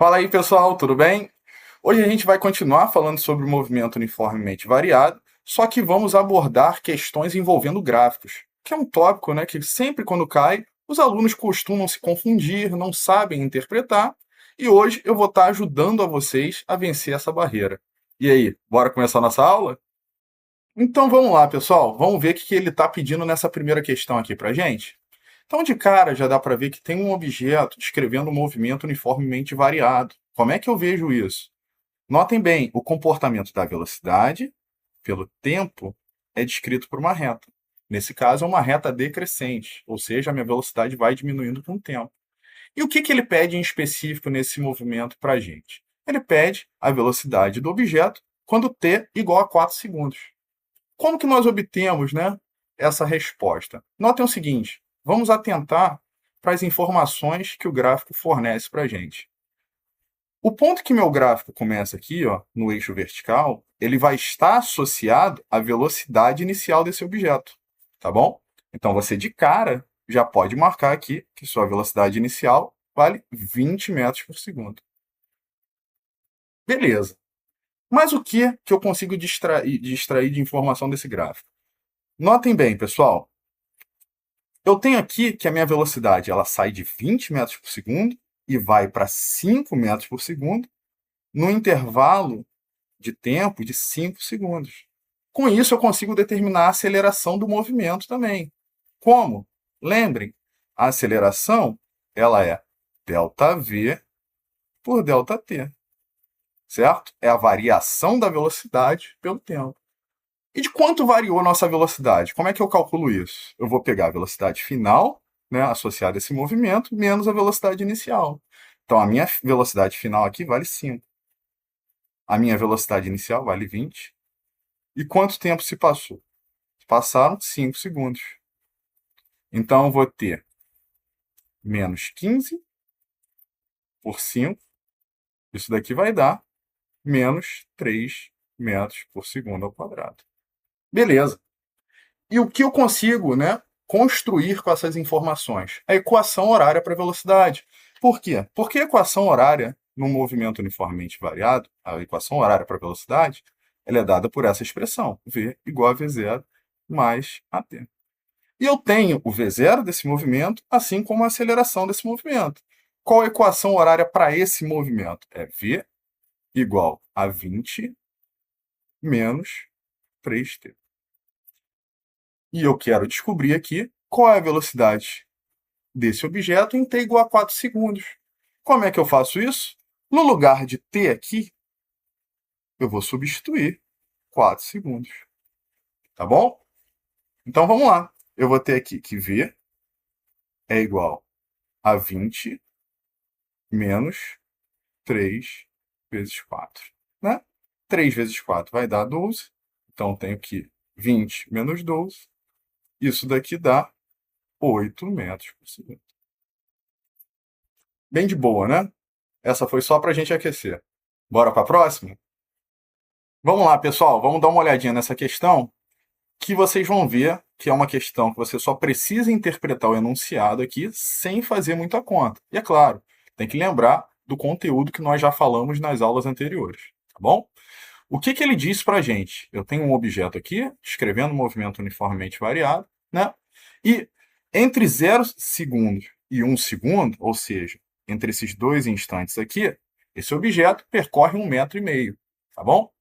Fala aí, pessoal, tudo bem? Hoje a gente vai continuar falando sobre o movimento uniformemente variado, só que vamos abordar questões envolvendo gráficos, que é um tópico, né, que sempre quando cai, os alunos costumam se confundir, não sabem interpretar, e hoje eu vou estar ajudando a vocês a vencer essa barreira. E aí, bora começar nossa aula? Então vamos lá, pessoal, vamos ver o que ele está pedindo nessa primeira questão aqui para gente. Então, de cara, já dá para ver que tem um objeto descrevendo um movimento uniformemente variado. Como é que eu vejo isso? Notem bem, o comportamento da velocidade pelo tempo é descrito por uma reta. Nesse caso, é uma reta decrescente, ou seja, a minha velocidade vai diminuindo com o tempo. E o que ele pede em específico nesse movimento para a gente? Ele pede a velocidade do objeto quando t igual a 4 segundos. Como que nós obtemos, né, essa resposta? Notem o seguinte, vamos atentar para as informações que o gráfico fornece para a gente. O ponto que meu gráfico começa aqui, ó, no eixo vertical, ele vai estar associado à velocidade inicial desse objeto, tá bom? Então você de cara já pode marcar aqui que sua velocidade inicial vale 20 metros por segundo. Beleza. Mas o que eu consigo extrair de informação desse gráfico? Notem bem, pessoal, eu tenho aqui que a minha velocidade ela sai de 20 metros por segundo e vai para 5 metros por segundo no intervalo de tempo de 5 segundos. Com isso, eu consigo determinar a aceleração do movimento também. Como? Lembrem, a aceleração ela é ΔV por ΔT, certo? É a variação da velocidade pelo tempo. E de quanto variou a nossa velocidade? Como é que eu calculo isso? Eu vou pegar a velocidade final, né, associada a esse movimento, menos a velocidade inicial. Então, a minha velocidade final aqui vale 5. A minha velocidade inicial vale 20. E quanto tempo se passou? Passaram 5 segundos. Então, eu vou ter menos 15 por 5. Isso daqui vai dar menos 3 metros por segundo ao quadrado. Beleza. E o que eu consigo, né, construir com essas informações? A equação horária para a velocidade. Por quê? Porque a equação horária, num movimento uniformemente variado, a equação horária para a velocidade, ela é dada por essa expressão, v igual a v0 mais at. E eu tenho o v0 desse movimento, assim como a aceleração desse movimento. Qual a equação horária para esse movimento? É v igual a 20 menos 3t. E eu quero descobrir aqui qual é a velocidade desse objeto em t igual a 4 segundos. Como é que eu faço isso? No lugar de t aqui, eu vou substituir 4 segundos. Tá bom? Então vamos lá. Eu vou ter aqui que v é igual a 20 menos 3 vezes 4. Né? 3 vezes 4 vai dar 12. Então eu tenho que 20 menos 12. Isso daqui dá 8 metros por segundo. Bem de boa, né? Essa foi só para a gente aquecer. Bora para a próxima? Vamos lá, pessoal. Vamos dar uma olhadinha nessa questão que vocês vão ver que é uma questão que você só precisa interpretar o enunciado aqui sem fazer muita conta. E é claro, tem que lembrar do conteúdo que nós já falamos nas aulas anteriores, tá bom? O que ele diz para a gente? Eu tenho um objeto aqui, descrevendo um movimento uniformemente variado, né? E entre 0 segundos e 1 segundo, ou seja, entre esses dois instantes aqui, esse objeto percorre 1,5 m, tá bom?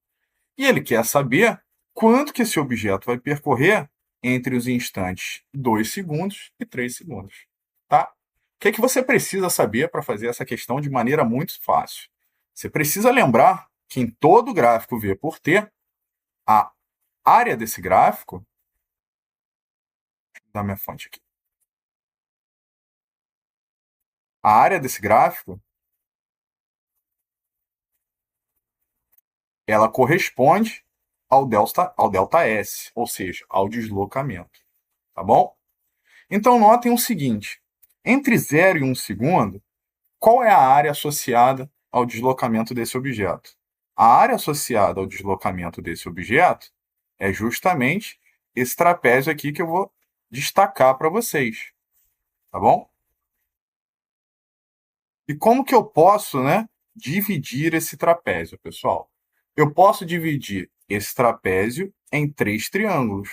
E ele quer saber quanto que esse objeto vai percorrer entre os instantes 2 segundos e 3 segundos, tá? O que você precisa saber para fazer essa questão de maneira muito fácil? Você precisa lembrar que em todo gráfico V por T, a área desse gráfico, deixa eu dar minha fonte aqui, a área desse gráfico, ela corresponde ao delta S, ou seja, ao deslocamento, tá bom? Então notem o seguinte, entre 0 e 1 segundo, qual é a área associada ao deslocamento desse objeto? A área associada ao deslocamento desse objeto é justamente esse trapézio aqui que eu vou destacar para vocês, tá bom? E como que eu posso, né, dividir esse trapézio, pessoal? Eu posso dividir esse trapézio em 3 triângulos,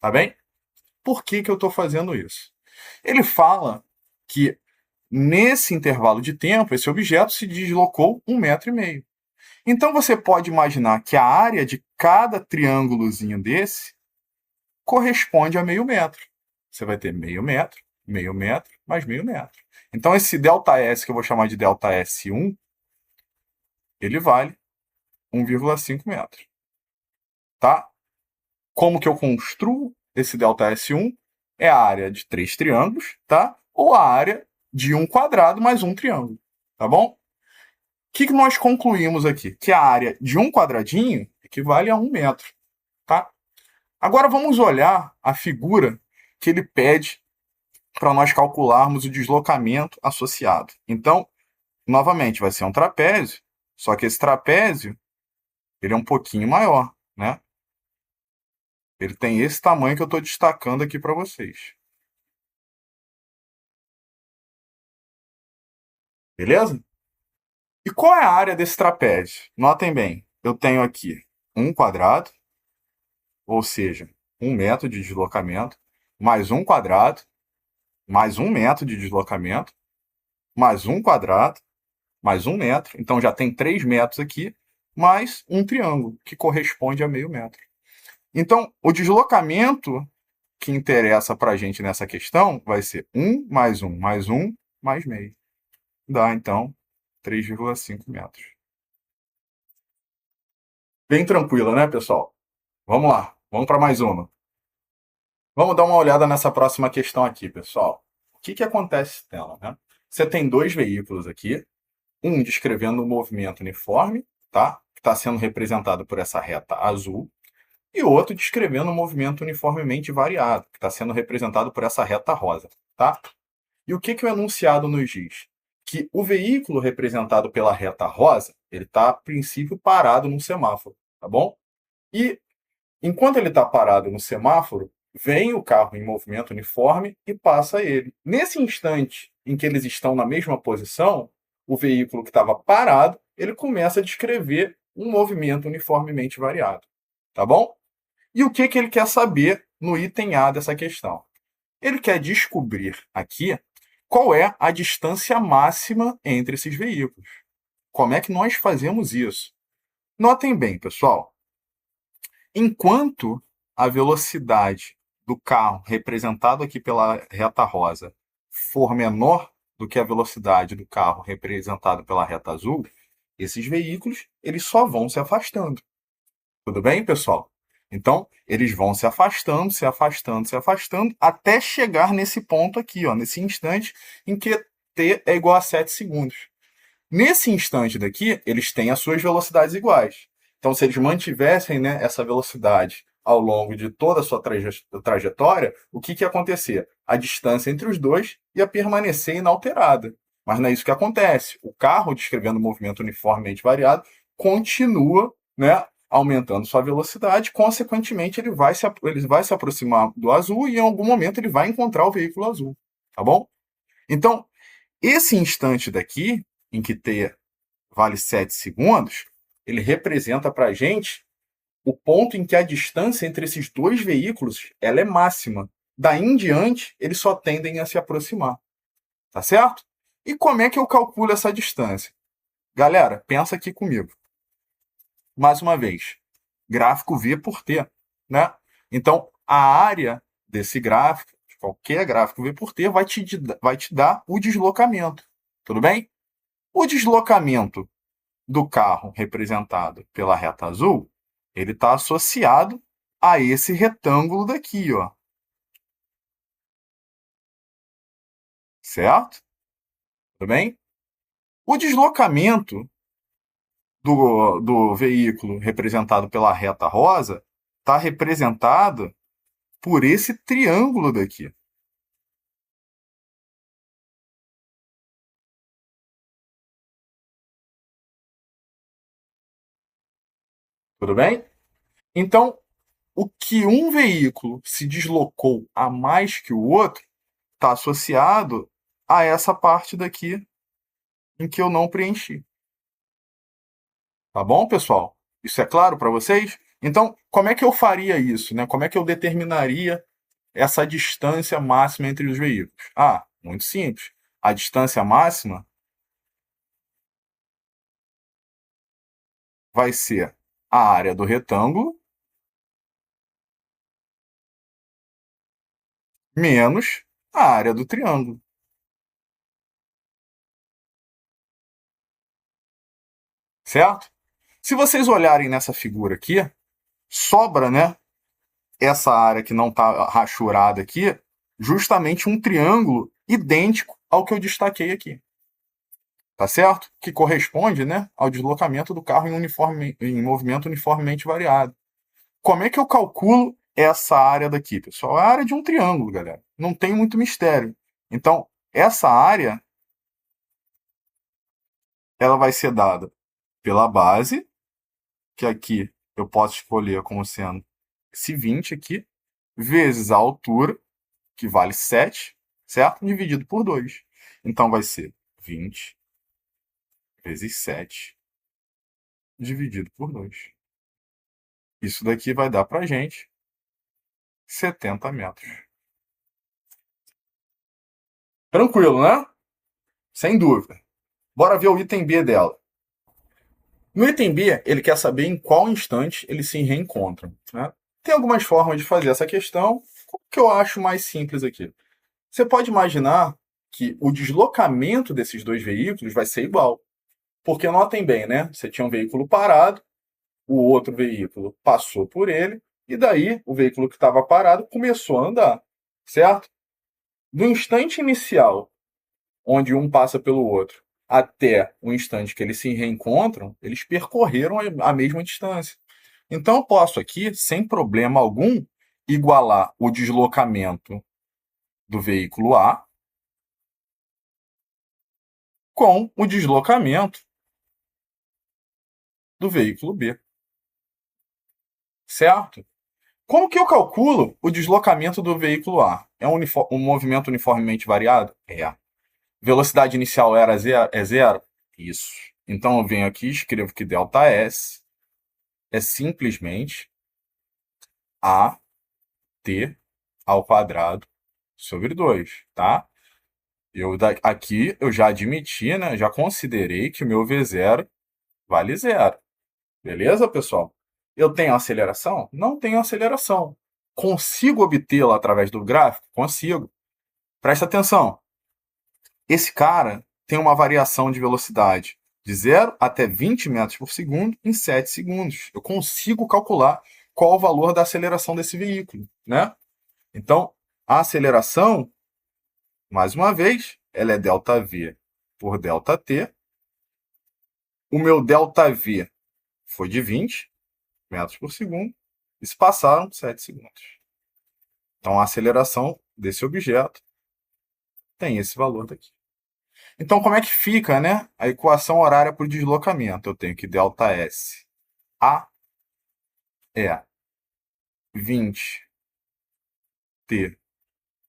tá bem? Por que eu estou fazendo isso? Ele fala que nesse intervalo de tempo, esse objeto se deslocou 1,5 m. Então você pode imaginar que a área de cada triângulozinho desse corresponde a meio metro. Você vai ter meio metro, mais meio metro. Então esse ΔS, que eu vou chamar de ΔS1, ele vale 1,5 metros. Tá? Como que eu construo esse ΔS1? É a área de 3 triângulos, tá? Ou a área de um quadrado mais um triângulo, tá bom? O que nós concluímos aqui? Que a área de um quadradinho equivale a 1 metro, tá? Agora vamos olhar a figura que ele pede para nós calcularmos o deslocamento associado. Então, novamente, vai ser um trapézio, só que esse trapézio ele é um pouquinho maior, né? Ele tem esse tamanho que eu estou destacando aqui para vocês. Beleza? E qual é a área desse trapézio? Notem bem, eu tenho aqui um quadrado, ou seja, 1 metro de deslocamento, mais um quadrado, mais 1 metro de deslocamento, mais um quadrado, mais 1 metro. Então já tem 3 metros aqui, mais um triângulo, que corresponde a meio metro. Então, o deslocamento que interessa para a gente nessa questão vai ser 1 mais 1 mais 1 mais meio. Dá, então, 3,5 metros. Bem tranquila, né, pessoal? Vamos lá, vamos para mais uma. Vamos dar uma olhada nessa próxima questão aqui, pessoal. O que acontece nela, né? Você tem dois veículos aqui, um descrevendo um movimento uniforme, tá? Que está sendo representado por essa reta azul, e outro descrevendo um movimento uniformemente variado, que está sendo representado por essa reta rosa, tá? E o que o enunciado nos diz? Que o veículo representado pela reta rosa, ele está, a princípio, parado no semáforo, tá bom? E, enquanto ele está parado no semáforo, vem o carro em movimento uniforme e passa ele. Nesse instante em que eles estão na mesma posição, o veículo que estava parado, ele começa a descrever um movimento uniformemente variado, tá bom? E o que ele quer saber no item A dessa questão? Ele quer descobrir aqui qual é a distância máxima entre esses veículos. Como é que nós fazemos isso? Notem bem, pessoal. Enquanto a velocidade do carro, representado aqui pela reta rosa, for menor do que a velocidade do carro representado pela reta azul, esses veículos eles só vão se afastando. Tudo bem, pessoal? Então, eles vão se afastando, se afastando, se afastando, até chegar nesse ponto aqui, ó, nesse instante em que t é igual a 7 segundos. Nesse instante daqui, eles têm as suas velocidades iguais. Então, se eles mantivessem, né, essa velocidade ao longo de toda a sua trajetória, o que ia acontecer? A distância entre os dois ia permanecer inalterada. Mas não é isso que acontece. O carro, descrevendo um movimento uniformemente variado, continua, né, aumentando sua velocidade, consequentemente ele vai se aproximar do azul e em algum momento ele vai encontrar o veículo azul, tá bom? Então, esse instante daqui, em que t vale 7 segundos, ele representa para a gente o ponto em que a distância entre esses dois veículos ela é máxima. Daí em diante, eles só tendem a se aproximar, tá certo? E como é que eu calculo essa distância? Galera, pensa aqui comigo. Mais uma vez, gráfico V por T, né? Então, a área desse gráfico, de qualquer gráfico V por T, vai te dar o deslocamento, tudo bem? O deslocamento do carro representado pela reta azul, ele está associado a esse retângulo daqui, ó. Certo? Tudo bem? O deslocamento do veículo representado pela reta rosa está representado por esse triângulo daqui. Tudo bem? Então, o que um veículo se deslocou a mais que o outro está associado a essa parte daqui em que eu não preenchi. Tá bom, pessoal? Isso é claro para vocês? Então, como é que eu faria isso, né? Como é que eu determinaria essa distância máxima entre os veículos? Ah, muito simples. A distância máxima vai ser a área do retângulo menos a área do triângulo, certo? Se vocês olharem nessa figura aqui, sobra, né, essa área que não está rachurada aqui, justamente um triângulo idêntico ao que eu destaquei aqui. Tá certo? Que corresponde, né, ao deslocamento do carro em movimento uniformemente variado. Como é que eu calculo essa área daqui, pessoal? É a área de um triângulo, galera. Não tem muito mistério. Então, essa área ela vai ser dada pela base, que aqui eu posso escolher como sendo esse 20 aqui, vezes a altura, que vale 7, certo? Dividido por 2. Então, vai ser 20 vezes 7 dividido por 2. Isso daqui vai dar para gente 70 metros. Tranquilo, né? Sem dúvida. Bora ver o item B dela. No item B, ele quer saber em qual instante eles se reencontram. Né? Tem algumas formas de fazer essa questão, que eu acho mais simples aqui. Você pode imaginar que o deslocamento desses dois veículos vai ser igual. Porque notem bem, né? Você tinha um veículo parado, o outro veículo passou por ele, e daí o veículo que estava parado começou a andar, certo? Do instante inicial, onde um passa pelo outro, até o instante que eles se reencontram, eles percorreram a mesma distância. Então eu posso aqui, sem problema algum, igualar o deslocamento do veículo A com o deslocamento do veículo B. Certo? Como que eu calculo o deslocamento do veículo A? É um movimento uniformemente variado? É. Velocidade inicial era zero? É zero? Isso. Então eu venho aqui e escrevo que ΔS é simplesmente AT ao quadrado sobre 2, tá? Aqui eu já admiti, né? Já considerei que o meu V0 vale zero. Beleza, pessoal? Eu tenho aceleração? Não tenho aceleração. Consigo obtê-la através do gráfico? Consigo. Presta atenção. Esse cara tem uma variação de velocidade de 0 até 20 metros por segundo em 7 segundos. Eu consigo calcular qual o valor da aceleração desse veículo, né? Então, a aceleração, mais uma vez, ela é ΔV por ΔT. O meu ΔV foi de 20 metros por segundo e se passaram 7 segundos. Então, a aceleração desse objeto tem esse valor daqui. Então, como é que fica, né, a equação horária para o deslocamento? Eu tenho que ΔS A é 20t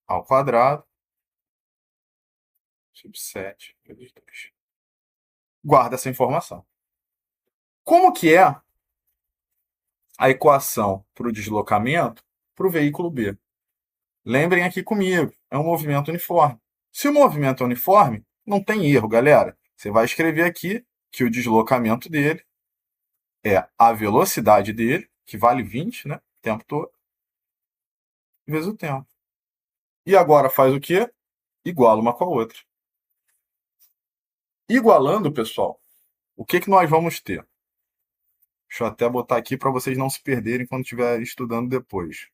ao quadrado sobre 7 vezes 2. Guarda essa informação. Como que é a equação para o deslocamento para o veículo B? Lembrem aqui comigo, é um movimento uniforme. Se o movimento é uniforme, não tem erro, galera. Você vai escrever aqui que o deslocamento dele é a velocidade dele, que vale 20, né, o tempo todo, vezes o tempo. E agora faz o quê? Iguala uma com a outra. Igualando, pessoal, o que nós vamos ter? Deixa eu até botar aqui para vocês não se perderem quando estiver estudando depois.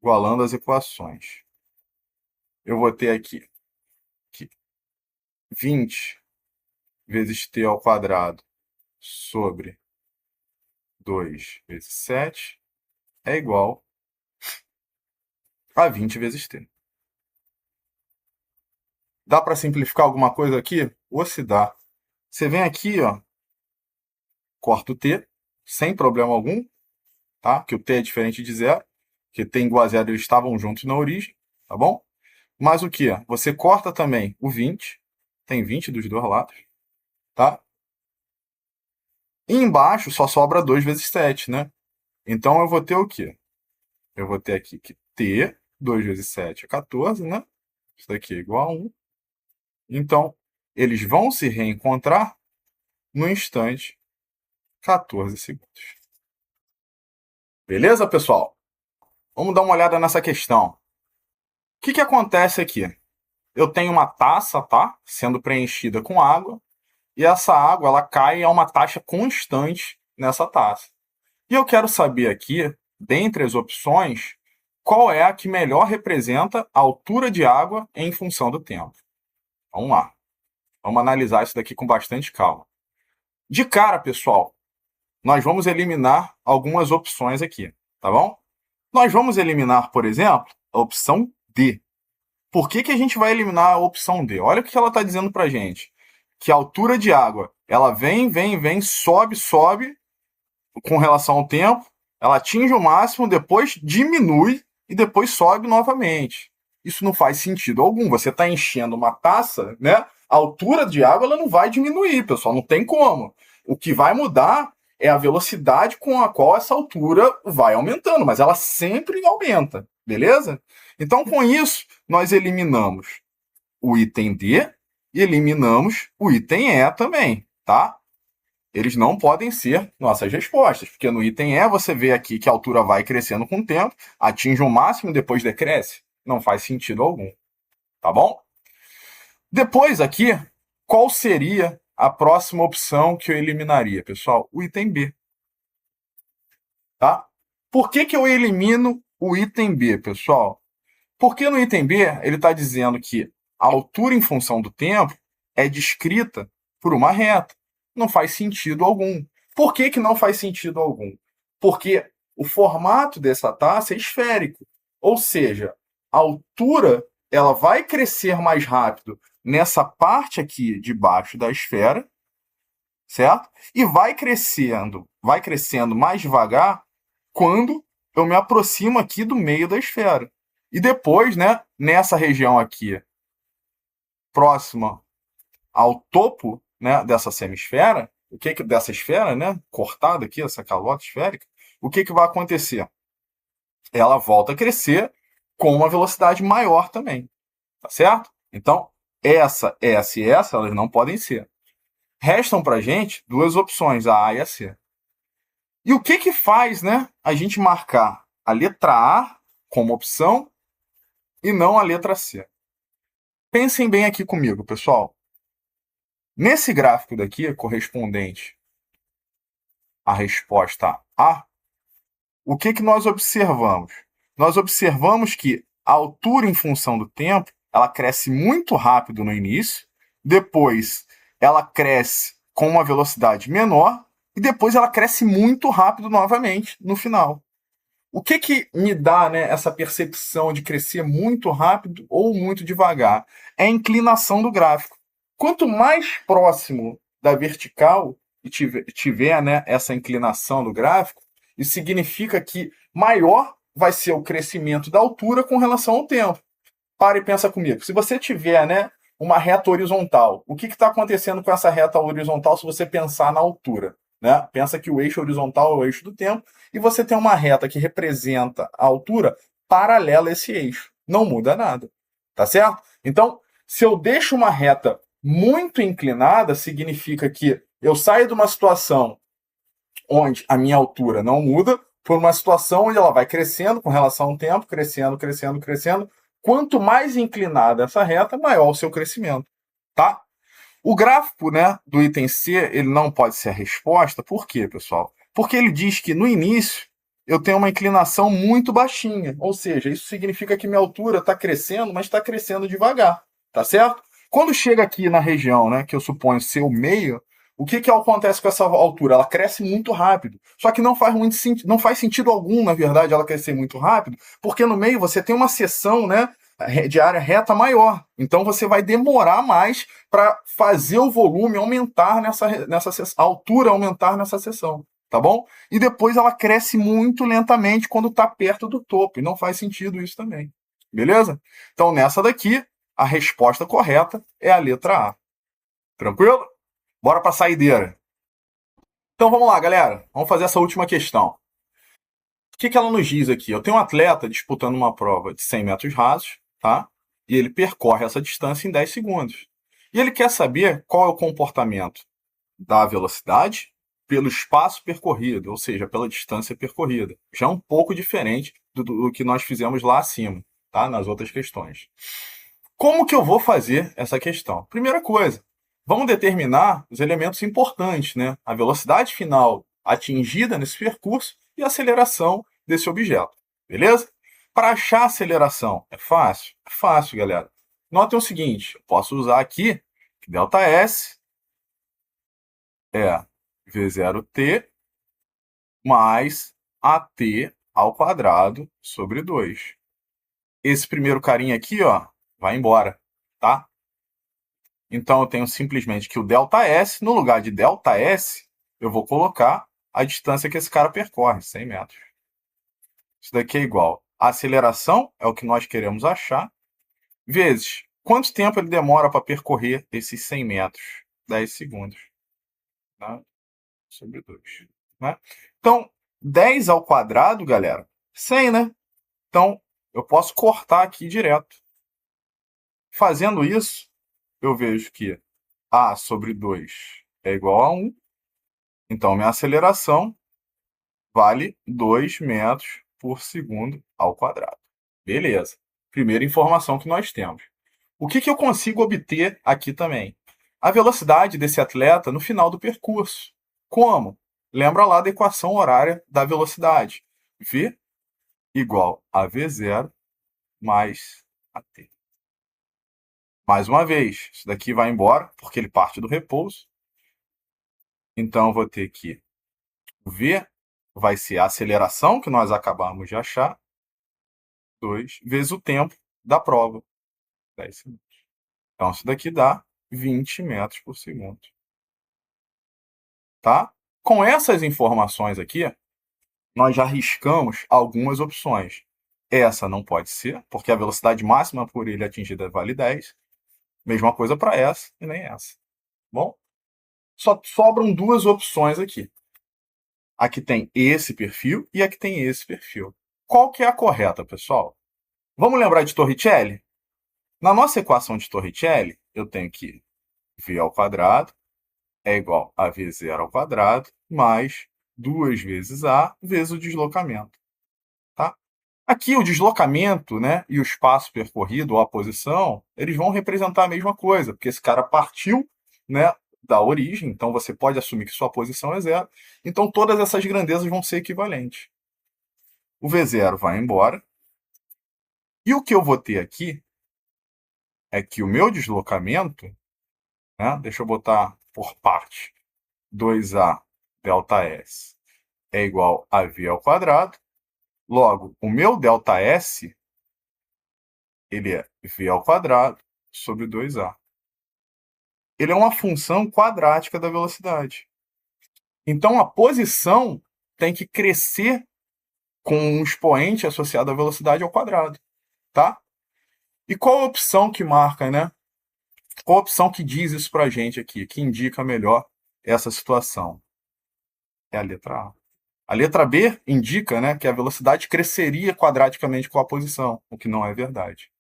Igualando as equações. Eu vou ter aqui que 20 vezes t ao quadrado sobre 2 vezes 7 é igual a 20 vezes t. Dá para simplificar alguma coisa aqui? Ou se dá. Você vem aqui, ó, corta o t, sem problema algum, tá? Que o t é diferente de zero, que t igual a zero eles estavam juntos na origem, tá bom? mais o quê? Você corta também o 20, tem 20 dos dois lados, tá? E embaixo só sobra 2 vezes 7, né? Então eu vou ter o quê? Eu vou ter aqui que T, 2 vezes 7 é 14, né? Isso daqui é igual a 1. Então, eles vão se reencontrar no instante 14 segundos. Beleza, pessoal? Vamos dar uma olhada nessa questão. O que acontece aqui? Eu tenho uma taça, tá? Sendo preenchida com água. E essa água, ela cai a uma taxa constante nessa taça. E eu quero saber aqui, dentre as opções, qual é a que melhor representa a altura de água em função do tempo. Vamos lá. Vamos analisar isso daqui com bastante calma. De cara, pessoal, nós vamos eliminar algumas opções aqui, tá bom? Nós vamos eliminar, por exemplo, a opção D. Por que a gente vai eliminar a opção D? Olha o que ela está dizendo para a gente. Que a altura de água, ela vem, sobe com relação ao tempo, ela atinge o máximo, depois diminui e depois sobe novamente. Isso não faz sentido algum. Você está enchendo uma taça, né? A altura de água ela não vai diminuir, pessoal, não tem como. O que vai mudar é a velocidade com a qual essa altura vai aumentando, mas ela sempre aumenta, beleza? Então, com isso, nós eliminamos o item D e eliminamos o item E também, tá? Eles não podem ser nossas respostas, porque no item E você vê aqui que a altura vai crescendo com o tempo, atinge o máximo e depois decresce. Não faz sentido algum, tá bom? Depois aqui, qual seria a próxima opção que eu eliminaria, pessoal? O item B. Tá? Por que eu elimino o item B, pessoal? Porque no item B ele está dizendo que a altura em função do tempo é descrita por uma reta. Não faz sentido algum. Por que não faz sentido algum? Porque o formato dessa taça é esférico. Ou seja, a altura ela vai crescer mais rápido nessa parte aqui de baixo da esfera, certo? E vai crescendo mais devagar quando eu me aproximo aqui do meio da esfera. E depois, né, nessa região aqui, próxima ao topo, né, dessa semisfera, dessa esfera, né, cortada aqui, essa calota esférica, o que vai acontecer? Ela volta a crescer com uma velocidade maior também, tá certo? Então, essa e essa, elas não podem ser. Restam para a gente duas opções, a A e a C. E o que faz, né, a gente marcar a letra A como opção e não a letra C? Pensem bem aqui comigo, pessoal. Nesse gráfico daqui, correspondente à resposta A, o que nós observamos? Nós observamos que a altura em função do tempo, ela cresce muito rápido no início, depois ela cresce com uma velocidade menor e depois ela cresce muito rápido novamente no final. O que me dá, né, essa percepção de crescer muito rápido ou muito devagar? É a inclinação do gráfico. Quanto mais próximo da vertical tiver, né, essa inclinação do gráfico, isso significa que maior vai ser o crescimento da altura com relação ao tempo. Para e pensa comigo. Se você tiver, né, uma reta horizontal, o que está acontecendo com essa reta horizontal se você pensar na altura? Né? Pensa que o eixo horizontal é o eixo do tempo e você tem uma reta que representa a altura paralela a esse eixo. Não muda nada. Tá certo? Então, se eu deixo uma reta muito inclinada, significa que eu saio de uma situação onde a minha altura não muda por uma situação onde ela vai crescendo com relação ao tempo, crescendo. Quanto mais inclinada essa reta, maior o seu crescimento. Tá? O gráfico, né, do item C, ele não pode ser a resposta. Por quê, pessoal? Porque ele diz que no início eu tenho uma inclinação muito baixinha. Ou seja, isso significa que minha altura está crescendo, mas está crescendo devagar. Tá certo? Quando chega aqui na região, né, que eu suponho ser o meio, o que acontece com essa altura? Ela cresce muito rápido. Só que não faz sentido algum, na verdade, ela crescer muito rápido, porque no meio você tem uma seção, né, de área reta maior. Então você vai demorar mais para fazer o volume aumentar nessa seção, a altura aumentar nessa seção, tá bom? E depois ela cresce muito lentamente quando está perto do topo, e não faz sentido isso também, Beleza? Então, nessa daqui, a resposta correta é a letra A. Tranquilo? Bora para a saideira. Então, vamos lá, galera. Vamos fazer essa última questão. O que ela nos diz aqui? Eu tenho um atleta disputando uma prova de 100 metros rasos, tá? E ele percorre essa distância em 10 segundos. E ele quer saber qual é o comportamento da velocidade pelo espaço percorrido, ou seja, pela distância percorrida. Já é um pouco diferente do que nós fizemos lá acima, tá? Nas outras questões. Como que eu vou fazer essa questão? Primeira coisa, vamos determinar os elementos importantes, né? A velocidade final atingida nesse percurso e a aceleração desse objeto, beleza? Para achar a aceleração, é fácil? É fácil, galera. Notem o seguinte, eu posso usar aqui que ΔS é V0t mais AT ao quadrado sobre 2. Esse primeiro carinha aqui, ó, vai embora, tá? Então eu tenho simplesmente que o ΔS, no lugar de ΔS, eu vou colocar a distância que esse cara percorre, 100 metros. Isso daqui é igual. A aceleração é o que nós queremos achar, vezes quanto tempo ele demora para percorrer esses 100 metros? 10 segundos. Né? Sobre 2. Né? Então, 10 ao quadrado, galera, 100, né? Então, eu posso cortar aqui direto. Fazendo isso, eu vejo que A sobre 2 é igual a 1. Então, minha aceleração vale 2 metros por segundo ao quadrado. Beleza. Primeira informação que nós temos. O que eu consigo obter aqui também? A velocidade desse atleta no final do percurso. Como? Lembra lá da equação horária da velocidade. V igual a V0 mais AT. Mais uma vez, isso daqui vai embora, porque ele parte do repouso. Então, eu vou ter que V vai ser a aceleração que nós acabamos de achar, 2 vezes o tempo da prova, 10 segundos. Então, isso daqui dá 20 metros por segundo. Tá? Com essas informações aqui, nós já riscamos algumas opções. Essa não pode ser, porque a velocidade máxima por ele atingida vale 10. Mesma coisa para essa e nem essa. Bom, só sobram duas opções aqui. A que tem esse perfil e a que tem esse perfil. Qual que é a correta, pessoal? Vamos lembrar de Torricelli? Na nossa equação de Torricelli, eu tenho que v ao quadrado é igual a v0 ao quadrado mais 2 vezes a vezes o deslocamento. Tá? Aqui o deslocamento, né, e o espaço percorrido, ou a posição, eles vão representar a mesma coisa, porque esse cara partiu, né, da origem, então você pode assumir que sua posição é zero. Então todas essas grandezas vão ser equivalentes. O V0 vai embora. E o que eu vou ter aqui é que o meu deslocamento, né, deixa eu botar por parte, 2A ΔS é igual a V ao quadrado. Logo, o meu ΔS, ele é V ao quadrado sobre 2A. Ele é uma função quadrática da velocidade. Então, a posição tem que crescer com um expoente associado à velocidade ao quadrado, tá? E qual a opção que marca, né? Qual a opção que diz isso para a gente aqui, que indica melhor essa situação? É a letra A. A letra B indica, né, que a velocidade cresceria quadraticamente com a posição, o que não é verdade.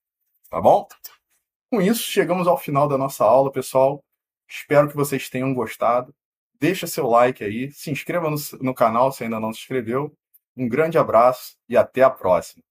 Tá bom? Com isso, chegamos ao final da nossa aula, pessoal. Espero que vocês tenham gostado. Deixa seu like aí, se inscreva no canal se ainda não se inscreveu. Um grande abraço e até a próxima.